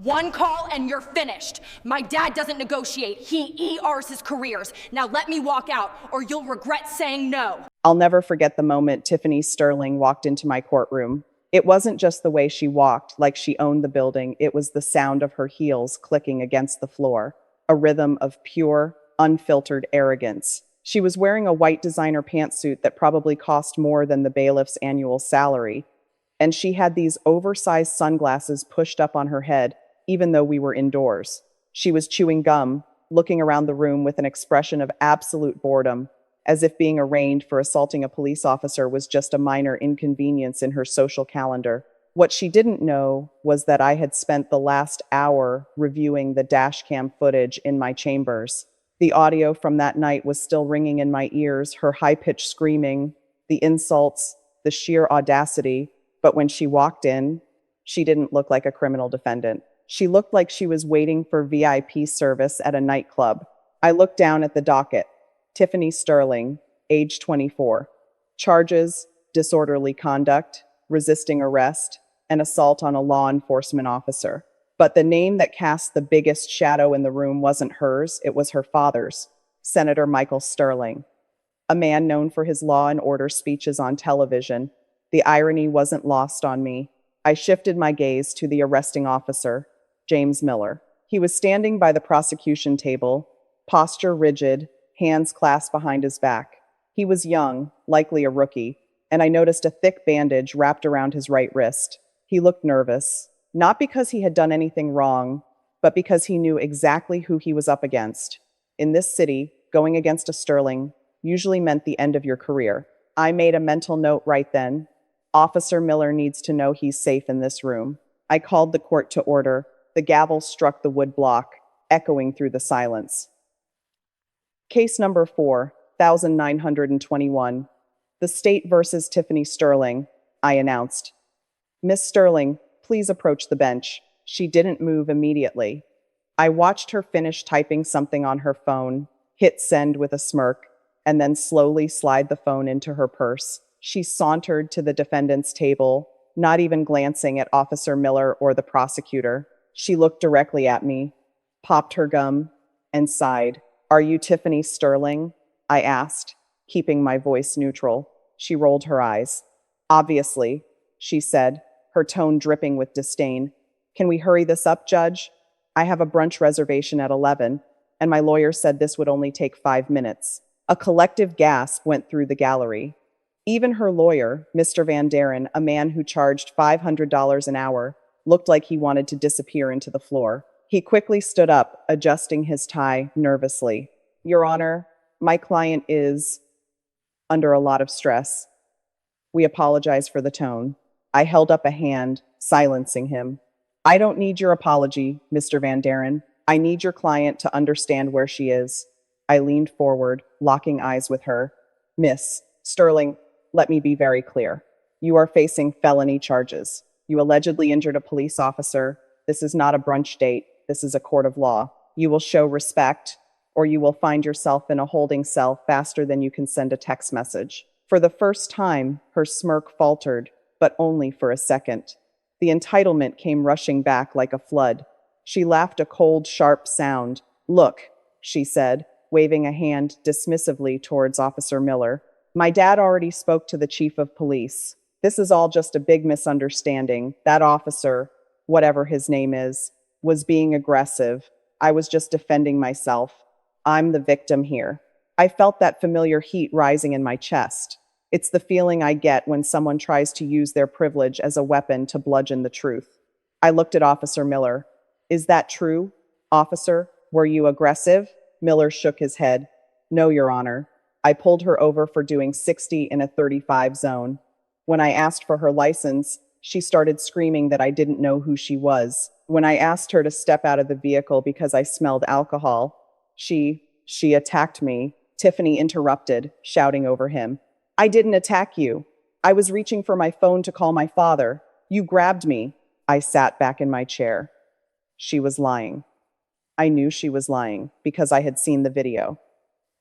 One call and you're finished. My dad doesn't negotiate. He ERs his careers. Now let me walk out or you'll regret saying no. I'll never forget the moment Tiffany Sterling walked into my courtroom. It wasn't just the way she walked, like she owned the building. It was the sound of her heels clicking against the floor, a rhythm of pure, unfiltered arrogance. She was wearing a white designer pantsuit that probably cost more than the bailiff's annual salary, and she had these oversized sunglasses pushed up on her head, even though we were indoors. She was chewing gum, looking around the room with an expression of absolute boredom, as if being arraigned for assaulting a police officer was just a minor inconvenience in her social calendar. What she didn't know was that I had spent the last hour reviewing the dashcam footage in my chambers. The audio from that night was still ringing in my ears, her high-pitched screaming, the insults, the sheer audacity. But when she walked in, she didn't look like a criminal defendant. She looked like she was waiting for VIP service at a nightclub. I looked down at the docket. Tiffany Sterling, age 24. Charges: disorderly conduct, resisting arrest, and assault on a law enforcement officer. But the name that cast the biggest shadow in the room wasn't hers, it was her father's, Senator Michael Sterling, a man known for his law and order speeches on television. The irony wasn't lost on me. I shifted my gaze to the arresting officer, James Miller. He was standing by the prosecution table, posture rigid, hands clasped behind his back. He was young, likely a rookie, and I noticed a thick bandage wrapped around his right wrist. He looked nervous, not because he had done anything wrong, but because he knew exactly who he was up against. In this city, going against a Sterling usually meant the end of your career. I made a mental note right then. Officer Miller needs to know he's safe in this room. I called the court to order. The gavel struck the wood block, echoing through the silence. Case number 4921. The state versus Tiffany Sterling, I announced. Miss Sterling, please approach the bench. She didn't move immediately. I watched her finish typing something on her phone, hit send with a smirk, and then slowly slide the phone into her purse. She sauntered to the defendant's table, not even glancing at Officer Miller or the prosecutor. She looked directly at me, popped her gum, and sighed. Are you Tiffany Sterling? I asked, keeping my voice neutral. She rolled her eyes. Obviously, she said, her tone dripping with disdain. Can we hurry this up, Judge? I have a brunch reservation at 11, and my lawyer said this would only take 5 minutes. A collective gasp went through the gallery. Even her lawyer, Mr. Van Daren, a man who charged $500 an hour, looked like he wanted to disappear into the floor. He quickly stood up, adjusting his tie nervously. Your Honor, my client is under a lot of stress. We apologize for the tone. I held up a hand, silencing him. I don't need your apology, Mr. Van Daren. I need your client to understand where she is. I leaned forward, locking eyes with her. Miss Sterling, let me be very clear. You are facing felony charges. You allegedly injured a police officer. This is not a brunch date. This is a court of law. You will show respect, or you will find yourself in a holding cell faster than you can send a text message. For the first time, her smirk faltered, but only for a second. The entitlement came rushing back like a flood. She laughed a cold, sharp sound. Look, she said, waving a hand dismissively towards Officer Miller. My dad already spoke to the chief of police. This is all just a big misunderstanding. That officer, whatever his name is, was being aggressive. I was just defending myself. I'm the victim here. I felt that familiar heat rising in my chest. It's the feeling I get when someone tries to use their privilege as a weapon to bludgeon the truth. I looked at Officer Miller. Is that true? Officer, were you aggressive? Miller shook his head. No, Your Honor. I pulled her over for doing 60 in a 35 zone. When I asked for her license, she started screaming that I didn't know who she was. When I asked her to step out of the vehicle because I smelled alcohol, she attacked me. Tiffany interrupted, shouting over him. I didn't attack you. I was reaching for my phone to call my father. You grabbed me. I sat back in my chair. She was lying. I knew she was lying because I had seen the video.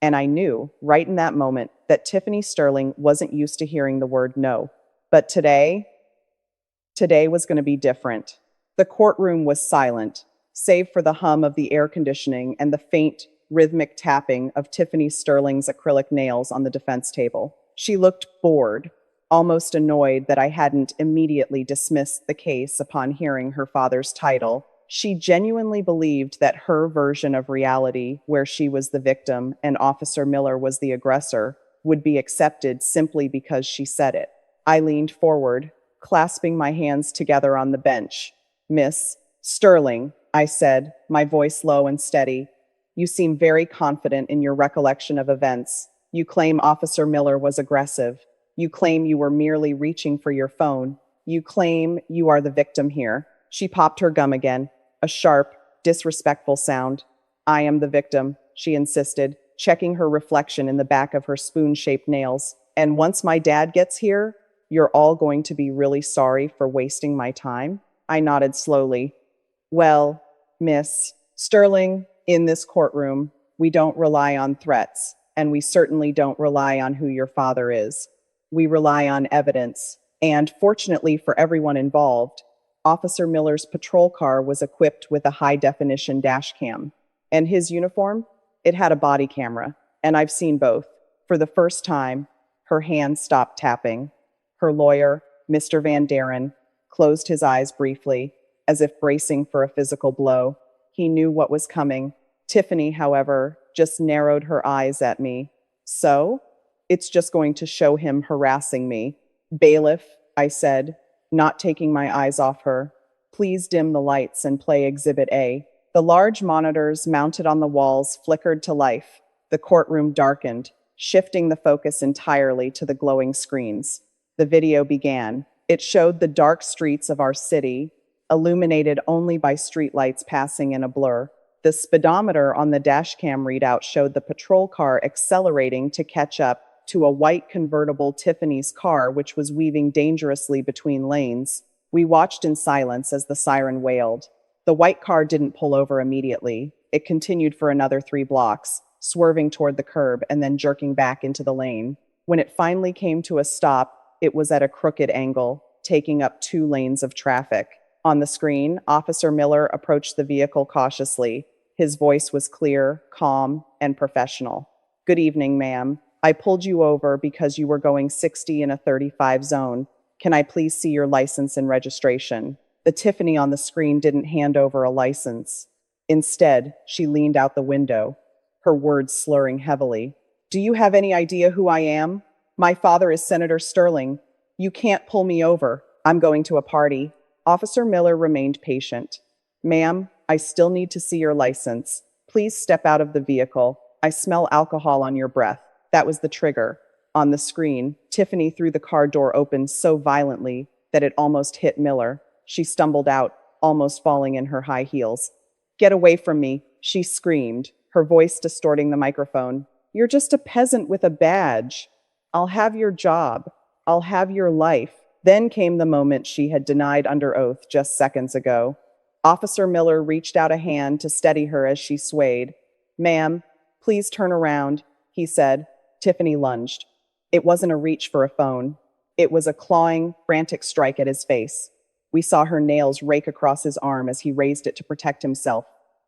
And I knew, right in that moment, that Tiffany Sterling wasn't used to hearing the word no. But today was going to be different. The courtroom was silent, save for the hum of the air conditioning and the faint, rhythmic tapping of Tiffany Sterling's acrylic nails on the defense table. She looked bored, almost annoyed that I hadn't immediately dismissed the case upon hearing her father's title. She genuinely believed that her version of reality, where she was the victim and Officer Miller was the aggressor, would be accepted simply because she said it. I leaned forward, clasping my hands together on the bench. "Miss Sterling," I said, my voice low and steady, "you seem very confident in your recollection of events. You claim Officer Miller was aggressive. You claim you were merely reaching for your phone. You claim you are the victim here." She popped her gum again, a sharp, disrespectful sound. "I am the victim," she insisted, checking her reflection in the back of her spoon-shaped nails. "And once my dad gets here, you're all going to be really sorry for wasting my time?" I nodded slowly. "Well, Miss Sterling, in this courtroom, we don't rely on threats, and we certainly don't rely on who your father is. We rely on evidence, and fortunately for everyone involved, Officer Miller's patrol car was equipped with a high-definition dash cam. And his uniform? It had a body camera, and I've seen both. For the first time, her hand stopped tapping. Her lawyer, Mr. Van Daren, closed his eyes briefly, as if bracing for a physical blow. He knew what was coming. Tiffany, however, just narrowed her eyes at me. "So? It's just going to show him harassing me." "Bailiff," I said, not taking my eyes off her, "please dim the lights and play Exhibit A." The large monitors mounted on the walls flickered to life. The courtroom darkened, shifting the focus entirely to the glowing screens. The video began. It showed the dark streets of our city, illuminated only by streetlights passing in a blur. The speedometer on the dashcam readout showed the patrol car accelerating to catch up to a white convertible Tiffany's car, which was weaving dangerously between lanes. We watched in silence as the siren wailed. The white car didn't pull over immediately. It continued for another 3 blocks, swerving toward the curb and then jerking back into the lane. When it finally came to a stop, it was at a crooked angle, taking up 2 lanes of traffic. On the screen, Officer Miller approached the vehicle cautiously. His voice was clear, calm, and professional. "Good evening, ma'am. I pulled you over because you were going 60 in a 35 zone. Can I please see your license and registration?" The Tiffany on the screen didn't hand over a license. Instead, she leaned out the window, her words slurring heavily. "Do you have any idea who I am? My father is Senator Sterling. You can't pull me over. I'm going to a party." Officer Miller remained patient. "Ma'am, I still need to see your license. Please step out of the vehicle. I smell alcohol on your breath." That was the trigger. On the screen, Tiffany threw the car door open so violently that it almost hit Miller. She stumbled out, almost falling in her high heels. "Get away from me," she screamed, her voice distorting the microphone. "You're just a peasant with a badge. I'll have your job. I'll have your life." Then came the moment she had denied under oath just seconds ago. Officer Miller reached out a hand to steady her as she swayed. "Ma'am, please turn around," he said. Tiffany lunged. It wasn't a reach for a phone. It was a clawing, frantic strike at his face. We saw her nails rake across his arm as he raised it to protect himself.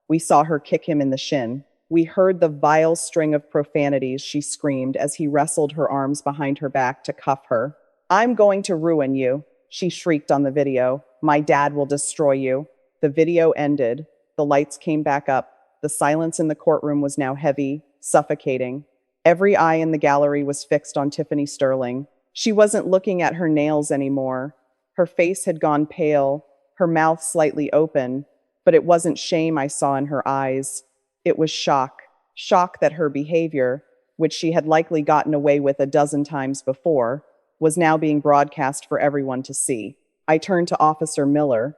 We saw her kick him in the shin. We heard the vile string of profanities she screamed as he wrestled her arms behind her back to cuff her. "I'm going to ruin you," she shrieked on the video. "My dad will destroy you." The video ended. The lights came back up. The silence in the courtroom was now heavy, suffocating. Every eye in the gallery was fixed on Tiffany Sterling. She wasn't looking at her nails anymore. Her face had gone pale, her mouth slightly open, but it wasn't shame I saw in her eyes. It was shock. Shock that her behavior, which she had likely gotten away with a dozen times before, was now being broadcast for everyone to see. I turned to Officer Miller.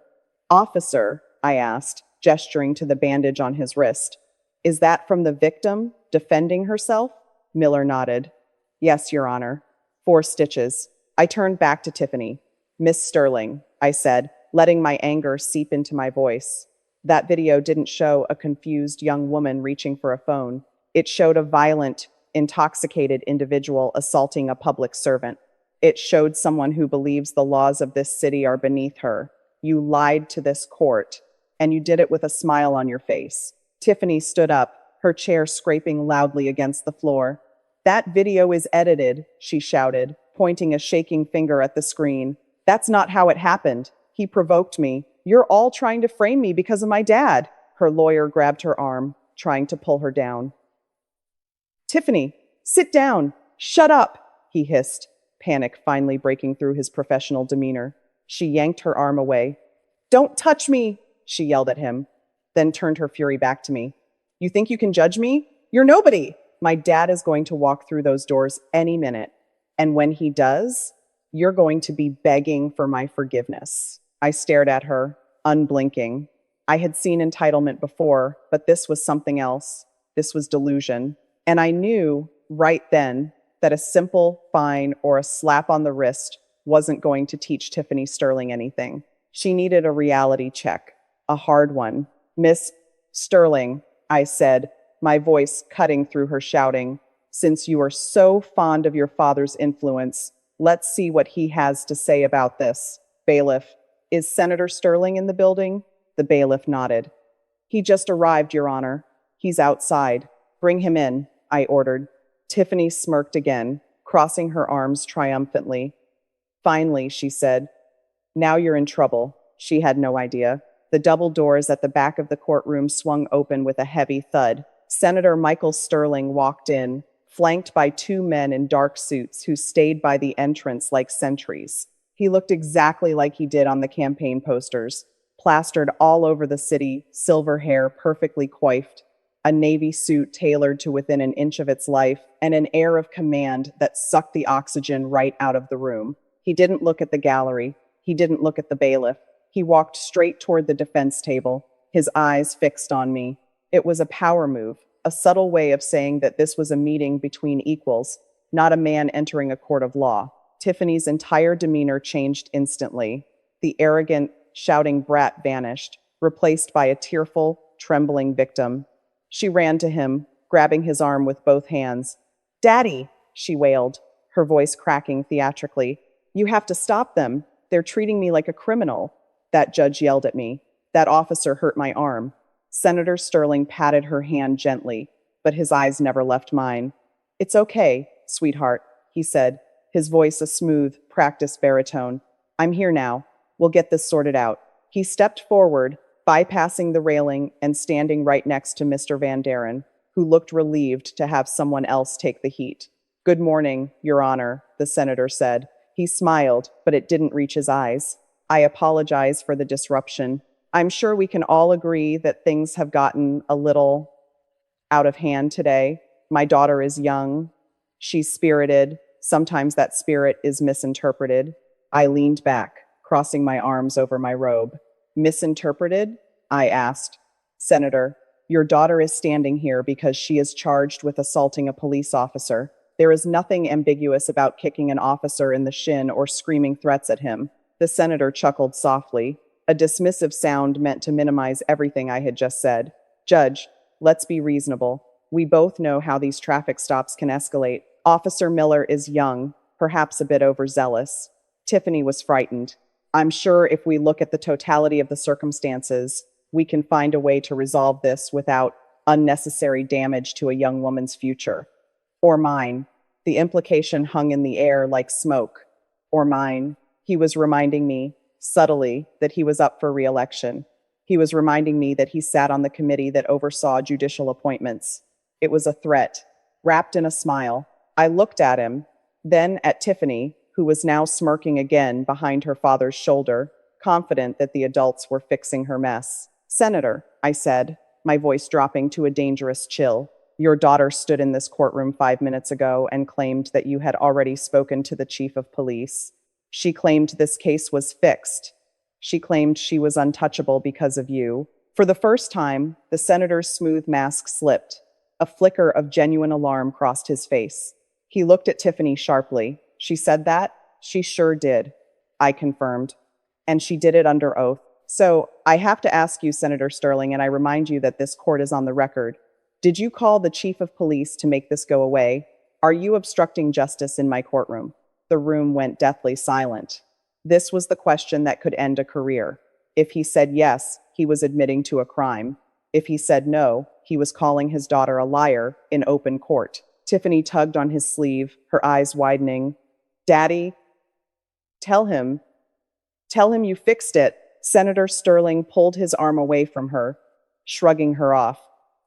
"Officer," I asked, gesturing to the bandage on his wrist, "is that from the victim defending herself?" Miller nodded. "Yes, Your Honor. 4 stitches." I turned back to Tiffany. "Miss Sterling," I said, letting my anger seep into my voice. That video didn't show a confused young woman reaching for a phone. It showed a violent, intoxicated individual assaulting a public servant. It showed someone who believes the laws of this city are beneath her, You lied to this court, and you did it with a smile on your face. Tiffany stood up, her chair scraping loudly against the floor. That video is edited, she shouted, pointing a shaking finger at the screen. That's not how it happened. He provoked me. You're all trying to frame me because of my dad. Her lawyer grabbed her arm, trying to pull her down. Tiffany, sit down. Shut up, he hissed, panic finally breaking through his professional demeanor. She yanked her arm away. Don't touch me, she yelled at him, then turned her fury back to me. You think you can judge me? You're nobody. My dad is going to walk through those doors any minute. And when he does, you're going to be begging for my forgiveness. I stared at her, unblinking. I had seen entitlement before, but this was something else. This was delusion. And I knew right then that a simple fine or a slap on the wrist wasn't going to teach Tiffany Sterling anything. She needed a reality check, a hard one. Miss Sterling, I said, my voice cutting through her shouting, since you are so fond of your father's influence, let's see what he has to say about this. Bailiff, is Senator Sterling in the building? The bailiff nodded. He just arrived, Your Honor. He's outside. Bring him in, I ordered. Tiffany smirked again, crossing her arms triumphantly. Finally, she said, now you're in trouble. She had no idea. The double doors at the back of the courtroom swung open with a heavy thud. Senator Michael Sterling walked in, flanked by two men in dark suits who stayed by the entrance like sentries. He looked exactly like he did on the campaign posters, plastered all over the city, silver hair perfectly coiffed, a navy suit tailored to within an inch of its life, and an air of command that sucked the oxygen right out of the room. He didn't look at the gallery. He didn't look at the bailiff. He walked straight toward the defense table, his eyes fixed on me. It was a power move, a subtle way of saying that this was a meeting between equals, not a man entering a court of law. Tiffany's entire demeanor changed instantly. The arrogant, shouting brat vanished, replaced by a tearful, trembling victim. She ran to him, grabbing his arm with both hands. Daddy, she wailed, her voice cracking theatrically. You have to stop them. They're treating me like a criminal. That judge yelled at me. That officer hurt my arm. Senator Sterling patted her hand gently, but his eyes never left mine. It's okay, sweetheart, he said, his voice a smooth, practiced baritone. I'm here now. We'll get this sorted out. He stepped forward, bypassing the railing and standing right next to Mr. Van Daren, who looked relieved to have someone else take the heat. Good morning, Your Honor, the senator said. He smiled, but it didn't reach his eyes. I apologize for the disruption. I'm sure we can all agree that things have gotten a little out of hand today. My daughter is young. She's spirited. Sometimes that spirit is misinterpreted. I leaned back, crossing my arms over my robe. Misinterpreted? I asked. Senator, your daughter is standing here because she is charged with assaulting a police officer. There is nothing ambiguous about kicking an officer in the shin or screaming threats at him. The senator chuckled softly, a dismissive sound meant to minimize everything I had just said. Judge, let's be reasonable. We both know how these traffic stops can escalate. Officer Miller is young, perhaps a bit overzealous. Tiffany was frightened. I'm sure if we look at the totality of the circumstances, we can find a way to resolve this without unnecessary damage to a young woman's future. Or mine. The implication hung in the air like smoke. Or mine. He was reminding me, subtly, that he was up for re-election. He was reminding me that he sat on the committee that oversaw judicial appointments. It was a threat, wrapped in a smile. I looked at him, then at Tiffany, who was now smirking again behind her father's shoulder, confident that the adults were fixing her mess. Senator, I said, my voice dropping to a dangerous chill, your daughter stood in this courtroom 5 minutes ago and claimed that you had already spoken to the chief of police. She claimed this case was fixed. She claimed she was untouchable because of you. For the first time, the senator's smooth mask slipped. A flicker of genuine alarm crossed his face. He looked at Tiffany sharply. She said that? She sure did, I confirmed. And she did it under oath. So, I have to ask you, Senator Sterling, and I remind you that this court is on the record. Did you call the chief of police to make this go away? Are you obstructing justice in my courtroom? The room went deathly silent. This was the question that could end a career. If he said yes, he was admitting to a crime. If he said no, he was calling his daughter a liar in open court. Tiffany tugged on his sleeve, her eyes widening. Daddy, tell him. Tell him you fixed it. Senator Sterling pulled his arm away from her, shrugging her off.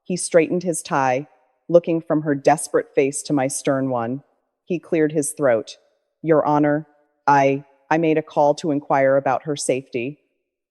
He straightened his tie, looking from her desperate face to my stern one. He cleared his throat. Your Honor, I made a call to inquire about her safety.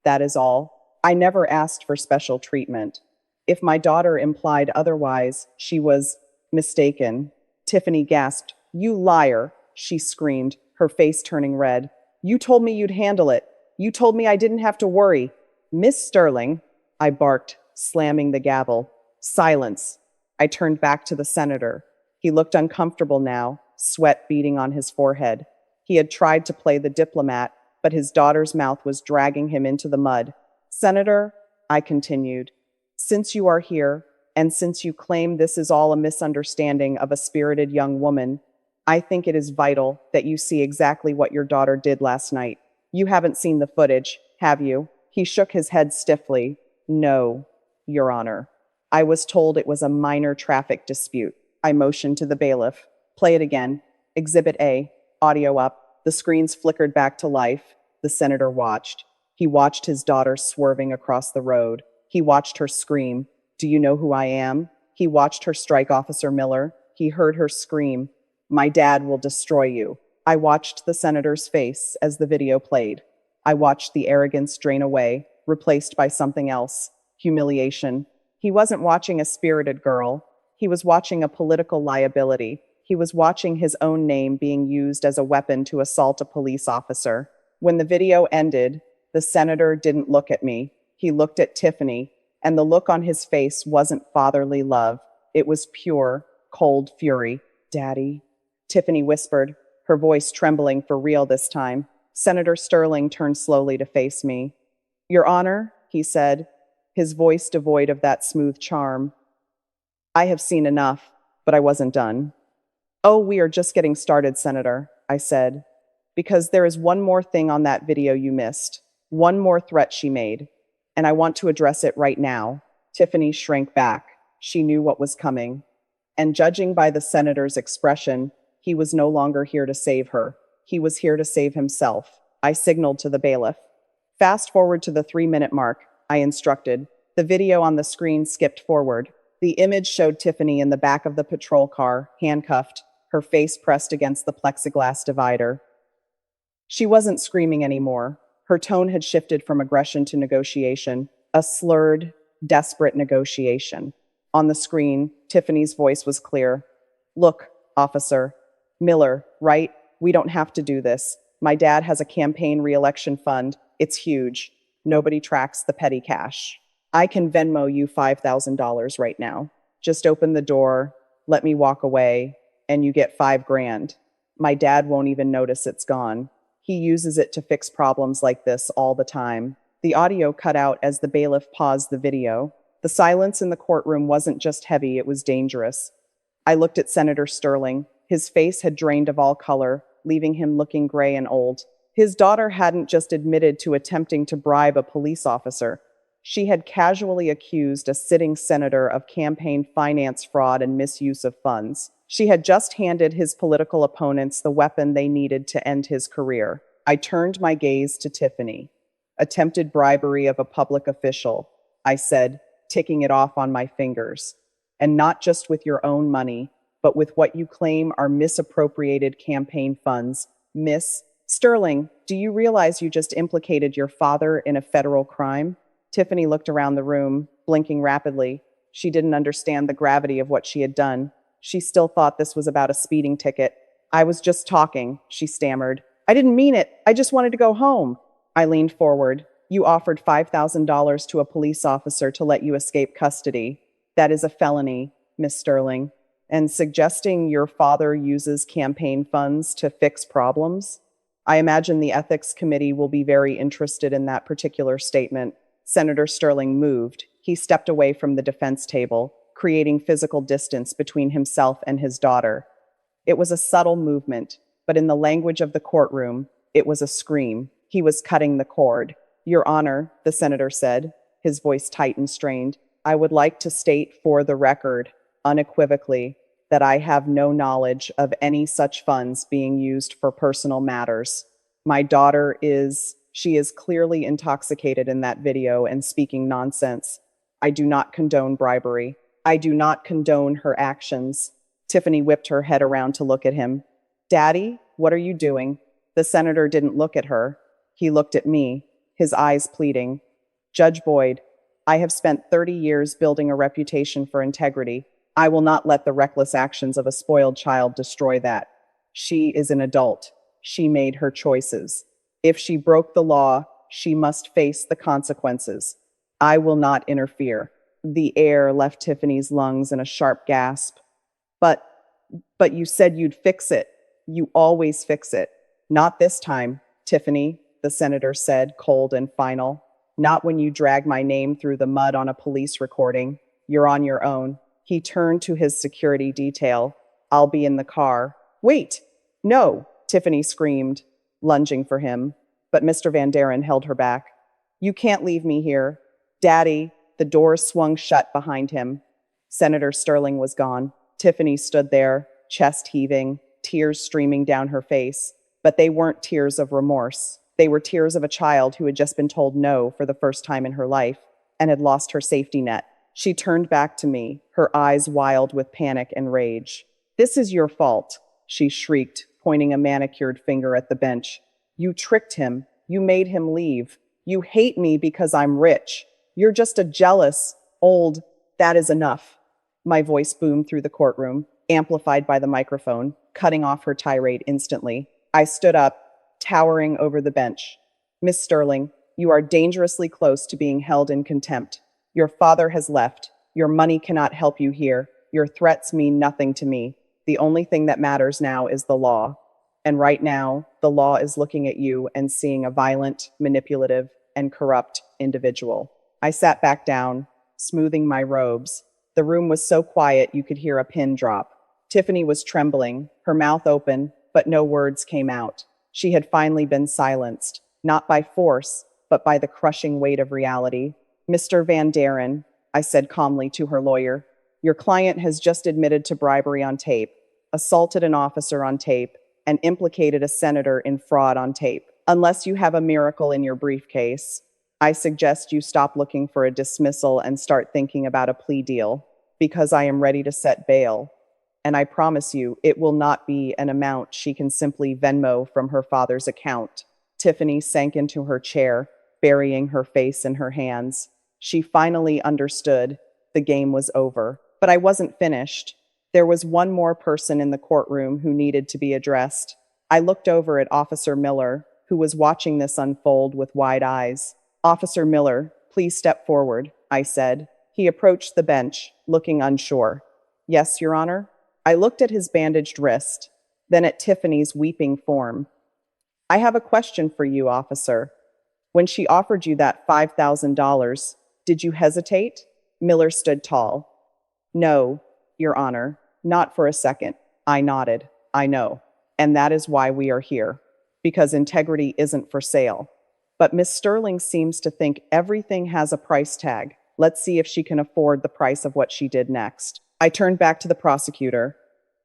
That is all. I never asked for special treatment. If my daughter implied otherwise, she was mistaken. Tiffany gasped. You liar, she screamed, her face turning red. You told me you'd handle it. You told me I didn't have to worry. Miss Sterling, I barked, slamming the gavel. Silence. I turned back to the senator. He looked uncomfortable now, sweat beading on his forehead. He had tried to play the diplomat, but his daughter's mouth was dragging him into the mud. Senator, I continued, since you are here, and since you claim this is all a misunderstanding of a spirited young woman, I think it is vital that you see exactly what your daughter did last night. You haven't seen the footage, have you? He shook his head stiffly. No, Your Honor. I was told it was a minor traffic dispute. I motioned to the bailiff. Play it again. Exhibit A. Audio up. The screens flickered back to life. The senator watched. He watched his daughter swerving across the road. He watched her scream. Do you know who I am? He watched her strike Officer Miller. He heard her scream. My dad will destroy you. I watched the senator's face as the video played. I watched the arrogance drain away, replaced by something else. Humiliation. He wasn't watching a spirited girl. He was watching a political liability. He was watching his own name being used as a weapon to assault a police officer. When the video ended, the senator didn't look at me. He looked at Tiffany, and the look on his face wasn't fatherly love. It was pure, cold fury. Daddy, Tiffany whispered, her voice trembling for real this time. Senator Sterling turned slowly to face me. Your Honor, he said, his voice devoid of that smooth charm. I have seen enough, but I wasn't done. Oh, we are just getting started, Senator, I said, because there is one more thing on that video you missed, one more threat she made, and I want to address it right now. Tiffany shrank back. She knew what was coming. And judging by the senator's expression, he was no longer here to save her. He was here to save himself. I signaled to the bailiff. Fast forward to the 3-minute mark, I instructed. The video on the screen skipped forward. The image showed Tiffany in the back of the patrol car, handcuffed, her face pressed against the plexiglass divider. She wasn't screaming anymore. Her tone had shifted from aggression to negotiation, a slurred, desperate negotiation. On the screen, Tiffany's voice was clear. Look, officer. Miller, right? We don't have to do this. My dad has a campaign re-election fund. It's huge. Nobody tracks the petty cash. I can Venmo you $5,000 right now. Just open the door, let me walk away, and you get $5,000. My dad won't even notice it's gone. He uses it to fix problems like this all the time. The audio cut out as the bailiff paused the video. The silence in the courtroom wasn't just heavy, it was dangerous. I looked at Senator Sterling. His face had drained of all color, leaving him looking gray and old. His daughter hadn't just admitted to attempting to bribe a police officer. She had casually accused a sitting senator of campaign finance fraud and misuse of funds. She had just handed his political opponents the weapon they needed to end his career. I turned my gaze to Tiffany. Attempted bribery of a public official, I said, ticking it off on my fingers. And not just with your own money, but with what you claim are misappropriated campaign funds. Miss Sterling, do you realize you just implicated your father in a federal crime? Tiffany looked around the room, blinking rapidly. She didn't understand the gravity of what she had done. She still thought this was about a speeding ticket. I was just talking, she stammered. I didn't mean it. I just wanted to go home. I leaned forward. You offered $5,000 to a police officer to let you escape custody. That is a felony, Miss Sterling. And suggesting your father uses campaign funds to fix problems? I imagine the ethics committee will be very interested in that particular statement. Senator Sterling moved. He stepped away from the defense table, creating physical distance between himself and his daughter. It was a subtle movement, but in the language of the courtroom, it was a scream. He was cutting the cord. Your Honor, the senator said, his voice tight and strained, I would like to state for the record, unequivocally, that I have no knowledge of any such funds being used for personal matters. My daughter she is clearly intoxicated in that video and speaking nonsense. I do not condone bribery. I do not condone her actions. Tiffany whipped her head around to look at him. Daddy, what are you doing? The senator didn't look at her. He looked at me, his eyes pleading. Judge Boyd, I have spent 30 years building a reputation for integrity. I will not let the reckless actions of a spoiled child destroy that. She is an adult. She made her choices. If she broke the law, she must face the consequences. I will not interfere. The air left Tiffany's lungs in a sharp gasp. But you said you'd fix it. You always fix it. Not this time, Tiffany, the senator said, cold and final. Not when you drag my name through the mud on a police recording. You're on your own. He turned to his security detail. I'll be in the car. Wait! No! Tiffany screamed, lunging for him. But Mr. Van Daren held her back. You can't leave me here. Daddy, the door swung shut behind him. Senator Sterling was gone. Tiffany stood there, chest heaving, tears streaming down her face. But they weren't tears of remorse. They were tears of a child who had just been told no for the first time in her life and had lost her safety net. She turned back to me, her eyes wild with panic and rage. This is your fault, she shrieked, pointing a manicured finger at the bench. You tricked him. You made him leave. You hate me because I'm rich. You're just a jealous, old, that is enough. My voice boomed through the courtroom, amplified by the microphone, cutting off her tirade instantly. I stood up, towering over the bench. Miss Sterling, you are dangerously close to being held in contempt. Your father has left. Your money cannot help you here. Your threats mean nothing to me. The only thing that matters now is the law. And right now, the law is looking at you and seeing a violent, manipulative, and corrupt individual. I sat back down, smoothing my robes. The room was so quiet you could hear a pin drop. Tiffany was trembling, her mouth open, but no words came out. She had finally been silenced, not by force, but by the crushing weight of reality. Mr. Van Daren, I said calmly to her lawyer, your client has just admitted to bribery on tape, assaulted an officer on tape, and implicated a senator in fraud on tape. Unless you have a miracle in your briefcase, I suggest you stop looking for a dismissal and start thinking about a plea deal, because I am ready to set bail. And I promise you, it will not be an amount she can simply Venmo from her father's account. Tiffany sank into her chair, burying her face in her hands. She finally understood. The game was over. But I wasn't finished. There was one more person in the courtroom who needed to be addressed. I looked over at Officer Miller, who was watching this unfold with wide eyes. Officer Miller, please step forward, I said. He approached the bench, looking unsure. Yes, Your Honor? I looked at his bandaged wrist, then at Tiffany's weeping form. I have a question for you, officer. When she offered you that $5,000, did you hesitate? Miller stood tall. No, Your Honor, not for a second. I nodded. I know. And that is why we are here. Because integrity isn't for sale. But Miss Sterling seems to think everything has a price tag. Let's see if she can afford the price of what she did next. I turned back to the prosecutor.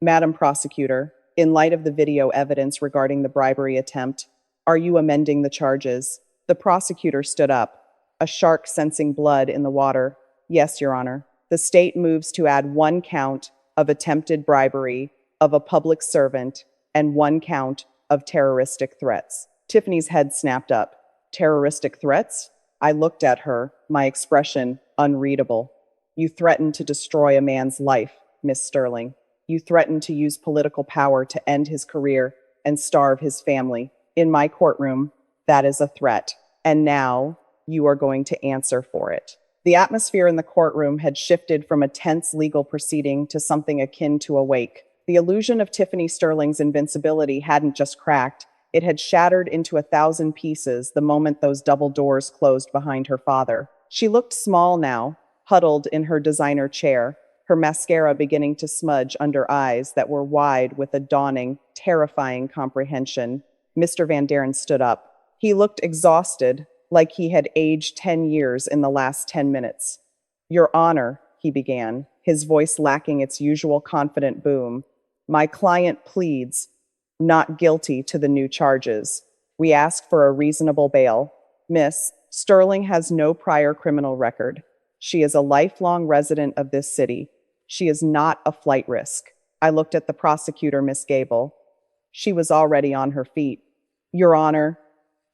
Madam Prosecutor, in light of the video evidence regarding the bribery attempt, are you amending the charges? The prosecutor stood up, a shark sensing blood in the water. Yes, Your Honor. The state moves to add 1 count of attempted bribery of a public servant and 1 count of terroristic threats. Tiffany's head snapped up. Terroristic threats? I looked at her, my expression unreadable. You threatened to destroy a man's life, Miss Sterling. You threatened to use political power to end his career and starve his family. In my courtroom, that is a threat. And now you are going to answer for it. The atmosphere in the courtroom had shifted from a tense legal proceeding to something akin to a wake. The illusion of Tiffany Sterling's invincibility hadn't just cracked, it had shattered into 1,000 pieces the moment those double doors closed behind her father. She looked small now, huddled in her designer chair, her mascara beginning to smudge under eyes that were wide with a dawning, terrifying comprehension. Mr. Van Daren stood up. He looked exhausted, like he had aged 10 years in the last 10 minutes. Your Honor, he began, his voice lacking its usual confident boom. My client pleads not guilty to the new charges. We ask for a reasonable bail. Miss Sterling has no prior criminal record. She is a lifelong resident of this city. She is not a flight risk. I looked at the prosecutor, Miss Gable. She was already on her feet. Your Honor,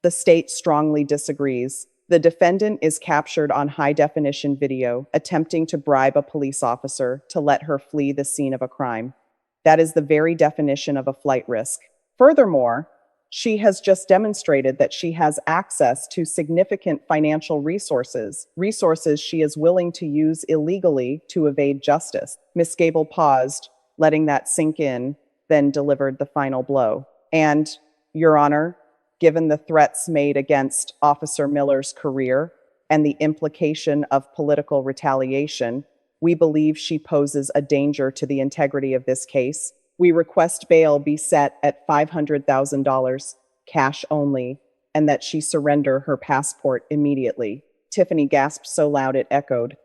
the state strongly disagrees. The defendant is captured on high-definition video attempting to bribe a police officer to let her flee the scene of a crime. That is the very definition of a flight risk. Furthermore, she has just demonstrated that she has access to significant financial resources she is willing to use illegally to evade justice. Miss Gable paused, letting that sink in, then delivered the final blow. And, Your Honor, given the threats made against Officer Miller's career and the implication of political retaliation, we believe she poses a danger to the integrity of this case. We request bail be set at $500,000, cash only, and that she surrender her passport immediately. Tiffany gasped so loud it echoed.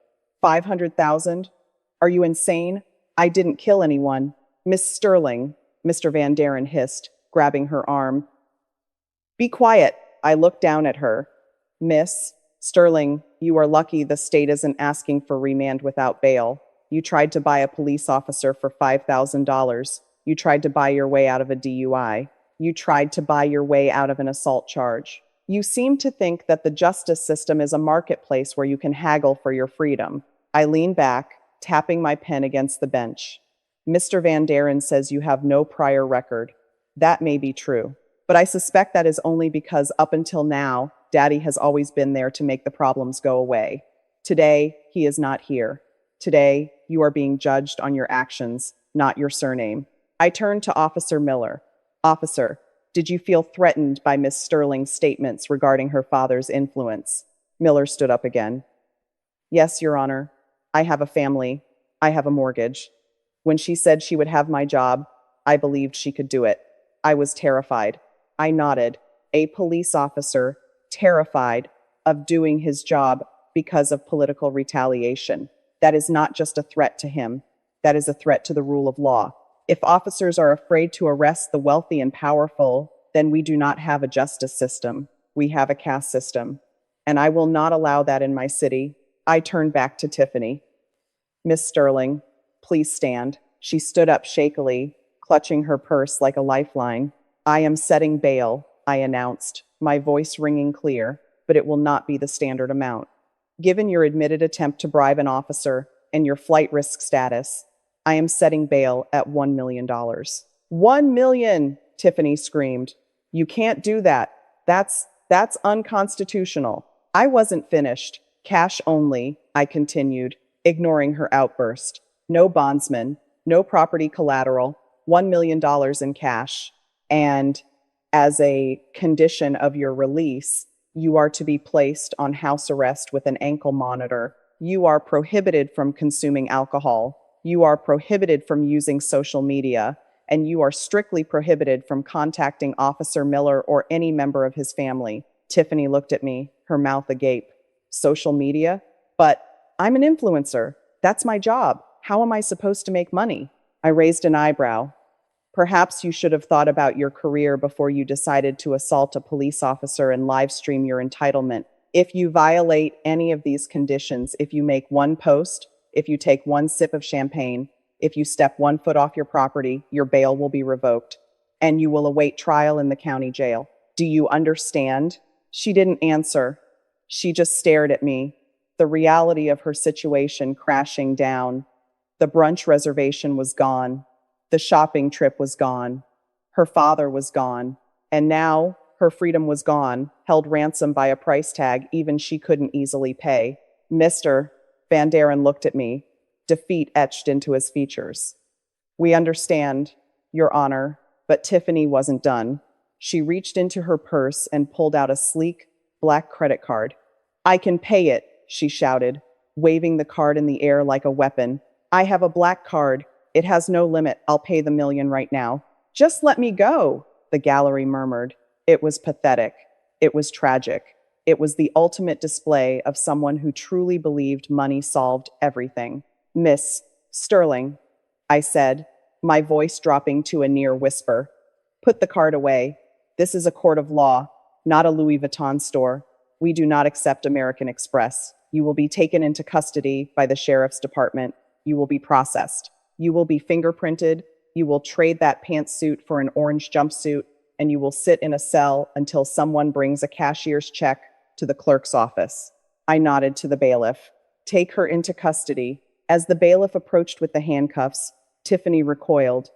500,000? Are you insane? I didn't kill anyone. Miss Sterling, Mr. Van Daren hissed, grabbing her arm. Be quiet. I looked down at her. Miss Sterling, you are lucky the state isn't asking for remand without bail. You tried to buy a police officer for $5,000. You tried to buy your way out of a DUI. You tried to buy your way out of an assault charge. You seem to think that the justice system is a marketplace where you can haggle for your freedom. I lean back, tapping my pen against the bench. Mr. Van Daren says you have no prior record. That may be true, but I suspect that is only because up until now, Daddy has always been there to make the problems go away. Today, he is not here. Today, you are being judged on your actions, not your surname. I turned to Officer Miller. Officer, did you feel threatened by Miss Sterling's statements regarding her father's influence? Miller stood up again. Yes, Your Honor. I have a family. I have a mortgage. When she said she would have my job, I believed she could do it. I was terrified. I nodded. A police officer, terrified of doing his job because of political retaliation. That is not just a threat to him. That is a threat to the rule of law. If officers are afraid to arrest the wealthy and powerful, then we do not have a justice system. We have a caste system. And I will not allow that in my city. I turned back to Tiffany. Miss Sterling, please stand. She stood up shakily, clutching her purse like a lifeline. I am setting bail, I announced, my voice ringing clear, but it will not be the standard amount. Given your admitted attempt to bribe an officer and your flight risk status, I am setting bail at $1 million. $1 million, Tiffany screamed. You can't do that. That's unconstitutional. I wasn't finished. Cash only, I continued, ignoring her outburst. No bondsman, no property collateral, $1 million in cash. And as a condition of your release, you are to be placed on house arrest with an ankle monitor. You are prohibited from consuming alcohol. You are prohibited from using social media. And you are strictly prohibited from contacting Officer Miller or any member of his family. Tiffany looked at me, her mouth agape. Social media? But I'm an influencer. That's my job. How am I supposed to make money? I raised an eyebrow. Perhaps you should have thought about your career before you decided to assault a police officer and live stream your entitlement. If you violate any of these conditions, if you make one post, if you take one sip of champagne, if you step 1 foot off your property, your bail will be revoked, and you will await trial in the county jail. Do you understand? She didn't answer. She just stared at me, the reality of her situation crashing down. The brunch reservation was gone. The shopping trip was gone. Her father was gone. And now her freedom was gone, held ransom by a price tag even she couldn't easily pay. Mr. Van Daren looked at me, defeat etched into his features. We understand, Your Honor, but Tiffany wasn't done. She reached into her purse and pulled out a sleek, black credit card. I can pay it, she shouted, waving the card in the air like a weapon. I have a black card. It has no limit. I'll pay the $1 million right now. Just let me go, the gallery murmured. It was pathetic. It was tragic. It was the ultimate display of someone who truly believed money solved everything. Miss Sterling, I said, my voice dropping to a near whisper. Put the card away. This is a court of law, not a Louis Vuitton store. We do not accept American Express. You will be taken into custody by the sheriff's department. You will be processed. You will be fingerprinted. You will trade that pantsuit for an orange jumpsuit, and you will sit in a cell until someone brings a cashier's check to the clerk's office. I nodded to the bailiff. Take her into custody. As the bailiff approached with the handcuffs, Tiffany recoiled.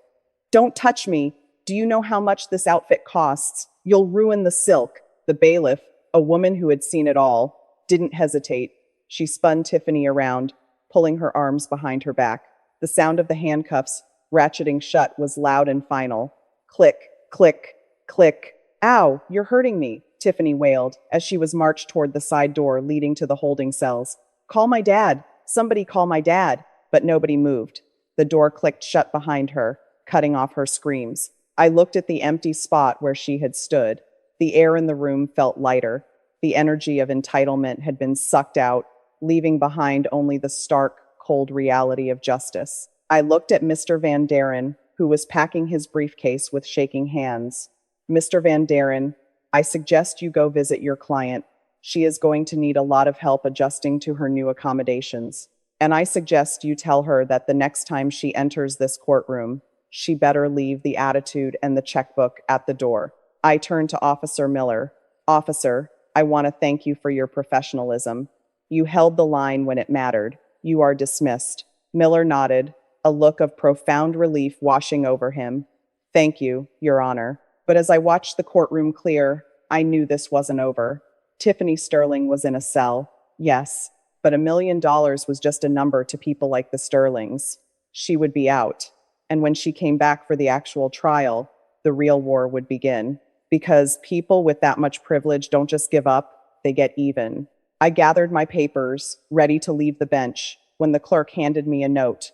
Don't touch me. Do you know how much this outfit costs? You'll ruin the silk. The bailiff, a woman who had seen it all, didn't hesitate. She spun Tiffany around, pulling her arms behind her back. The sound of the handcuffs ratcheting shut was loud and final. Click, click, click. Ow, you're hurting me, Tiffany wailed as she was marched toward the side door leading to the holding cells. Call my dad. Somebody call my dad. But nobody moved. The door clicked shut behind her, cutting off her screams. I looked at the empty spot where she had stood. The air in the room felt lighter. The energy of entitlement had been sucked out, leaving behind only the stark, cold reality of justice. I looked at Mr. Van Daren, who was packing his briefcase with shaking hands. Mr. Van Daren, I suggest you go visit your client. She is going to need a lot of help adjusting to her new accommodations. And I suggest you tell her that the next time she enters this courtroom, she better leave the attitude and the checkbook at the door. I turned to Officer Miller. Officer, I want to thank you for your professionalism. You held the line when it mattered. You are dismissed. Miller nodded, a look of profound relief washing over him. Thank you, Your Honor. But as I watched the courtroom clear, I knew this wasn't over. Tiffany Sterling was in a cell, yes, but $1 million was just a number to people like the Sterlings. She would be out. And when she came back for the actual trial, the real war would begin. Because people with that much privilege don't just give up, they get even. I gathered my papers, ready to leave the bench, when the clerk handed me a note.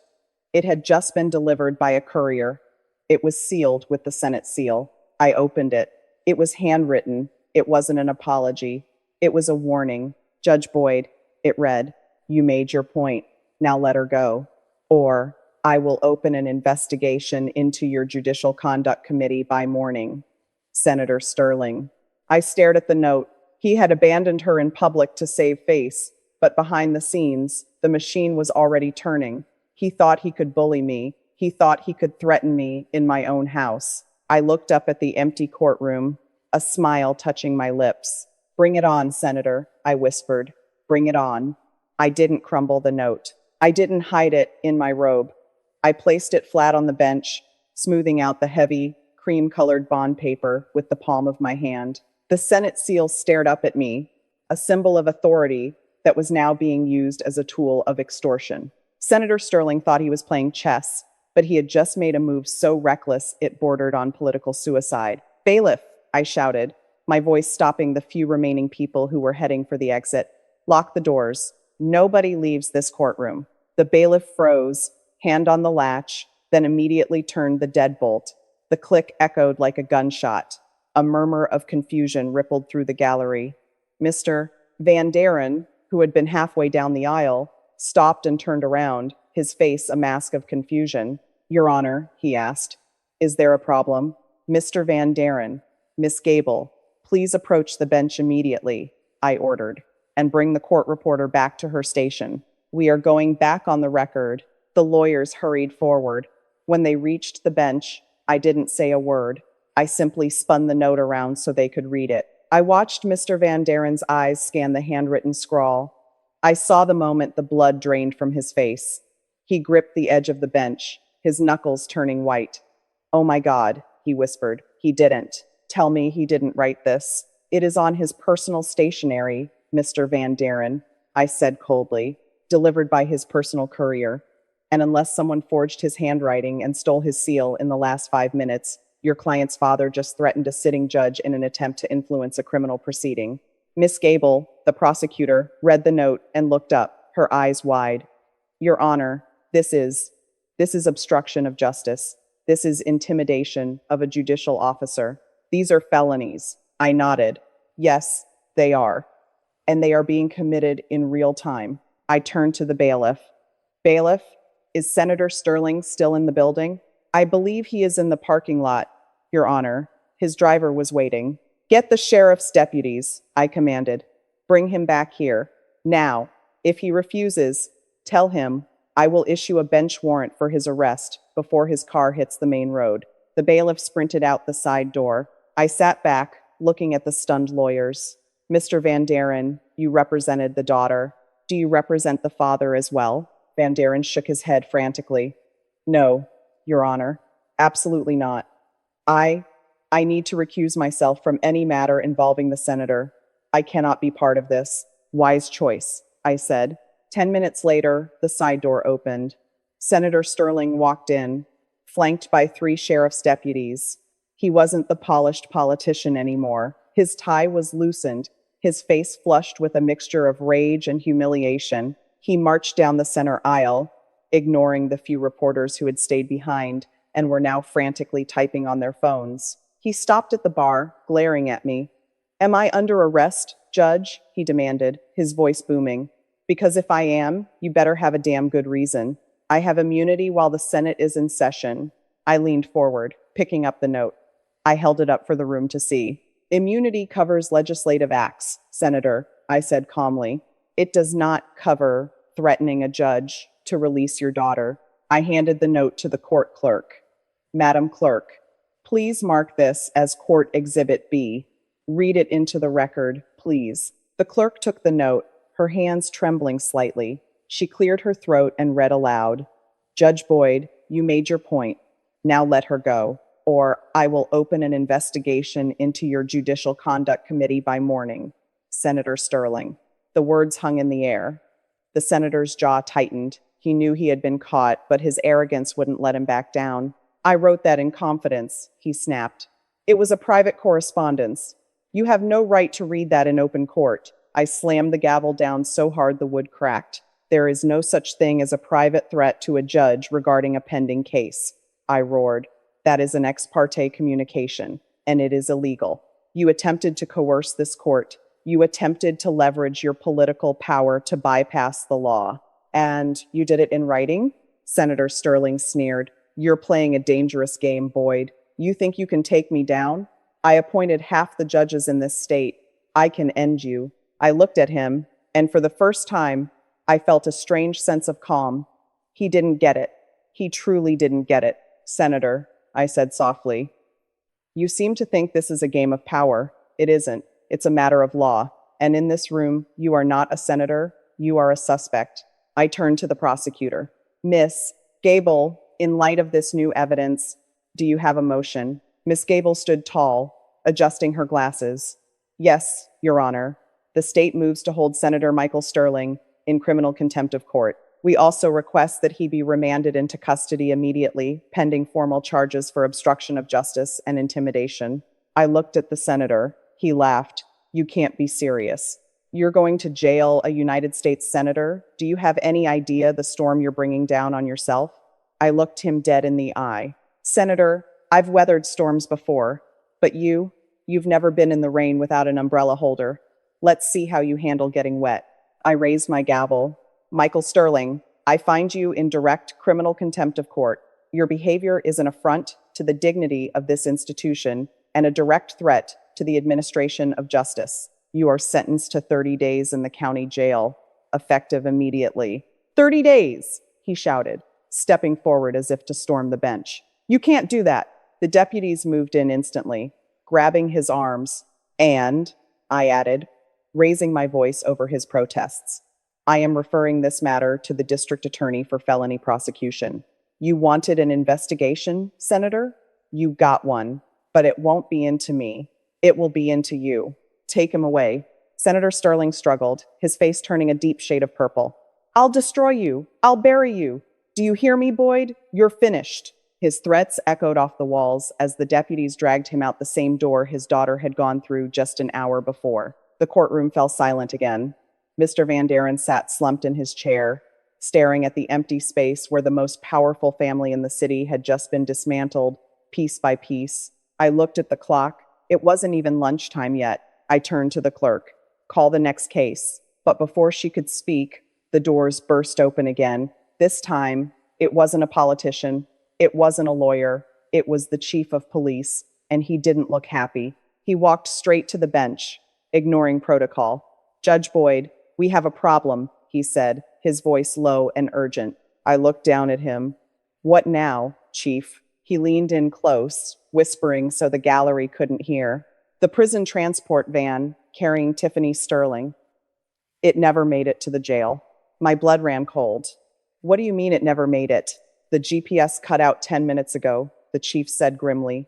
It had just been delivered by a courier. It was sealed with the Senate seal. I opened it. It was handwritten. It wasn't an apology. It was a warning. Judge Boyd, it read, you made your point. Now let her go. Or, I will open an investigation into your Judicial Conduct Committee by morning. Senator Sterling. I stared at the note. He had abandoned her in public to save face, but behind the scenes, the machine was already turning. He thought he could bully me. He thought he could threaten me in my own house. I looked up at the empty courtroom, a smile touching my lips. Bring it on, Senator, I whispered. Bring it on. I didn't crumble the note. I didn't hide it in my robe. I placed it flat on the bench, smoothing out the heavy, cream-colored bond paper with the palm of my hand. The Senate seal stared up at me, a symbol of authority that was now being used as a tool of extortion. Senator Sterling thought he was playing chess, but he had just made a move so reckless it bordered on political suicide. Bailiff, I shouted, my voice stopping the few remaining people who were heading for the exit. Lock the doors. Nobody leaves this courtroom. The bailiff froze, hand on the latch, then immediately turned the deadbolt. The click echoed like a gunshot. A murmur of confusion rippled through the gallery. Mr. Van Daren, who had been halfway down the aisle, stopped and turned around, his face a mask of confusion. Your Honor, he asked, is there a problem? Mr. Van Daren, Miss Gable, please approach the bench immediately, I ordered, and bring the court reporter back to her station. We are going back on the record. The lawyers hurried forward. When they reached the bench, I didn't say a word. I simply spun the note around so they could read it. I watched Mr. Van Daren's eyes scan the handwritten scrawl. I saw the moment the blood drained from his face. He gripped the edge of the bench, his knuckles turning white. Oh my God, he whispered. He didn't. Tell me he didn't write this. It is on his personal stationery, Mr. Van Daren, I said coldly, delivered by his personal courier. And unless someone forged his handwriting and stole his seal in the last 5 minutes, your client's father just threatened a sitting judge in an attempt to influence a criminal proceeding. Miss Gable, the prosecutor, read the note and looked up, her eyes wide. Your Honor, this is obstruction of justice. This is intimidation of a judicial officer. These are felonies. I nodded. Yes, they are. and they are being committed in real time. I turned to the bailiff. Bailiff, is Senator Sterling still in the building? I believe he is in the parking lot, Your Honor. His driver was waiting. Get the sheriff's deputies, I commanded. Bring him back here. Now, if he refuses, tell him I will issue a bench warrant for his arrest before his car hits the main road. The bailiff sprinted out the side door. I sat back, looking at the stunned lawyers. Mr. Van Daren, you represented the daughter. Do you represent the father as well? Van Daren shook his head frantically. No, Your Honor. Absolutely not. I need to recuse myself from any matter involving the senator. I cannot be part of this. Wise choice, I said. 10 minutes later, the side door opened. Senator Sterling walked in, flanked by 3 sheriff's deputies. He wasn't the polished politician anymore. His tie was loosened, his face flushed with a mixture of rage and humiliation. He marched down the center aisle, ignoring the few reporters who had stayed behind and were now frantically typing on their phones. He stopped at the bar, glaring at me. Am I under arrest, Judge? He demanded, his voice booming. Because if I am, you better have a damn good reason. I have immunity while the Senate is in session. I leaned forward, picking up the note. I held it up for the room to see. Immunity covers legislative acts, Senator, I said calmly. It does not cover threatening a judge to release your daughter. I handed the note to the court clerk. Madam Clerk, please mark this as Court Exhibit B. Read it into the record, please. The clerk took the note, her hands trembling slightly. She cleared her throat and read aloud. Judge Boyd, you made your point. Now let her go, or I will open an investigation into your Judicial Conduct Committee by morning. Senator Sterling. The words hung in the air. The senator's jaw tightened. He knew he had been caught, but his arrogance wouldn't let him back down. I wrote that in confidence, he snapped. It was a private correspondence. You have no right to read that in open court. I slammed the gavel down so hard the wood cracked. There is no such thing as a private threat to a judge regarding a pending case. I roared. That is an ex parte communication, and it is illegal. You attempted to coerce this court. You attempted to leverage your political power to bypass the law. And you did it in writing? Senator Sterling sneered. You're playing a dangerous game, Boyd. You think you can take me down? I appointed half the judges in this state. I can end you. I looked at him, and for the first time, I felt a strange sense of calm. He didn't get it. He truly didn't get it. Senator, I said softly. You seem to think this is a game of power. It isn't. It's a matter of law. And in this room, you are not a senator. You are a suspect. I turned to the prosecutor. Miss Gable, in light of this new evidence, do you have a motion? Miss Gable stood tall, adjusting her glasses. Yes, Your Honor. The state moves to hold Senator Michael Sterling in criminal contempt of court. We also request that he be remanded into custody immediately, pending formal charges for obstruction of justice and intimidation. I looked at the senator. He laughed. You can't be serious. You're going to jail a United States senator? Do you have any idea the storm you're bringing down on yourself? I looked him dead in the eye. Senator, I've weathered storms before, but you've never been in the rain without an umbrella holder. Let's see how you handle getting wet. I raised my gavel. Michael Sterling, I find you in direct criminal contempt of court. Your behavior is an affront to the dignity of this institution and a direct threat to the administration of justice. You are sentenced to 30 days in the county jail, effective immediately. 30 days, he shouted, stepping forward as if to storm the bench. You can't do that. The deputies moved in instantly, grabbing his arms, and, I added, raising my voice over his protests, I am referring this matter to the district attorney for felony prosecution. You wanted an investigation, Senator? You got one, but it won't be into me. It will be into you. Take him away. Senator Sterling struggled, his face turning a deep shade of purple. I'll destroy you. I'll bury you. Do you hear me, Boyd? You're finished. His threats echoed off the walls as the deputies dragged him out the same door his daughter had gone through just an hour before. The courtroom fell silent again. Mr. Van Daren sat slumped in his chair, staring at the empty space where the most powerful family in the city had just been dismantled, piece by piece. I looked at the clock. It wasn't even lunchtime yet. I turned to the clerk. Call the next case. But before she could speak, the doors burst open again. This time, it wasn't a politician. It wasn't a lawyer. It was the chief of police, and he didn't look happy. He walked straight to the bench, ignoring protocol. Judge Boyd, we have a problem, he said, his voice low and urgent. I looked down at him. What now, Chief? He leaned in close, whispering so the gallery couldn't hear. The prison transport van carrying Tiffany Sterling. It never made it to the jail. My blood ran cold. What do you mean it never made it? The GPS cut out 10 minutes ago, the chief said grimly.